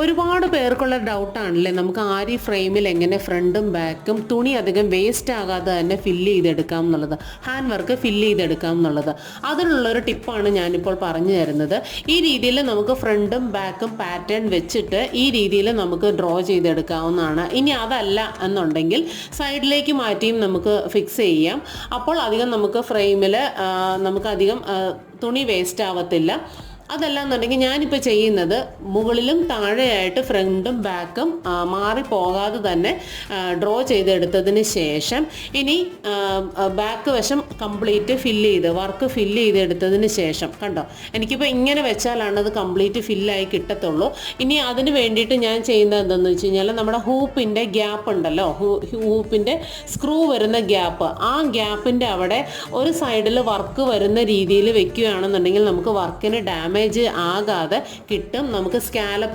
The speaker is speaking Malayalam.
ഒരുപാട് പേർക്കുള്ള ഡൗട്ടാണല്ലേ നമുക്ക് ആരി ഫ്രെയിമിൽ എങ്ങനെ ഫ്രണ്ടും ബാക്കും തുണി അധികം വേസ്റ്റ് ആകാതെ തന്നെ ഫില്ല് ചെയ്തെടുക്കാം എന്നുള്ളത്, ഹാൻഡ് വർക്ക് ഫില്ല് ചെയ്തെടുക്കാം എന്നുള്ളത്. അതിനുള്ളൊരു ടിപ്പാണ് ഞാനിപ്പോൾ പറഞ്ഞു തരുന്നത്. ഈ രീതിയിൽ നമുക്ക് ഫ്രണ്ടും ബാക്കും പാറ്റേൺ വെച്ചിട്ട് ഈ രീതിയിൽ നമുക്ക് ഡ്രോ ചെയ്തെടുക്കാവുന്നതാണ്. ഇനി അതല്ല എന്നുണ്ടെങ്കിൽ സൈഡിലേക്ക് മാറ്റിയും നമുക്ക് ഫിക്സ് ചെയ്യാം. അപ്പോൾ അധികം നമുക്ക് ഫ്രെയിമിൽ നമുക്കധികം തുണി വേസ്റ്റ് ആവത്തില്ല. അതല്ല എന്നുണ്ടെങ്കിൽ ഞാനിപ്പോൾ ചെയ്യുന്നത് മുകളിലും താഴെയായിട്ട് ഫ്രണ്ടും ബാക്കും മാറിപ്പോകാതെ തന്നെ ഡ്രോ ചെയ്തെടുത്തതിന് ശേഷം ഇനി ബാക്ക് വശം കംപ്ലീറ്റ് വർക്ക് ഫില്ല് ചെയ്തെടുത്തതിന് ശേഷം കണ്ടോ, എനിക്കിപ്പോൾ ഇങ്ങനെ വെച്ചാലാണ് അത് കംപ്ലീറ്റ് ഫില്ലായി കിട്ടത്തുള്ളൂ. ഇനി അതിന് വേണ്ടിയിട്ട് ഞാൻ ചെയ്യുന്നത് എന്താണെന്ന് വെച്ച് കഴിഞ്ഞാൽ നമ്മുടെ ഹൂപ്പിൻ്റെ ഗ്യാപ്പ് ഉണ്ടല്ലോ, ഹൂപ്പിൻ്റെ സ്ക്രൂ വരുന്ന ഗ്യാപ്പ്, ആ ഗ്യാപ്പിൻ്റെ അവിടെ ഒരു സൈഡിൽ വർക്ക് വരുന്ന രീതിയിൽ വെക്കുകയാണെന്നുണ്ടെങ്കിൽ നമുക്ക് വർക്കിന് ഡാമേജ് ആകാതെ കിട്ടും. നമുക്ക് സ്കാലപ്പ്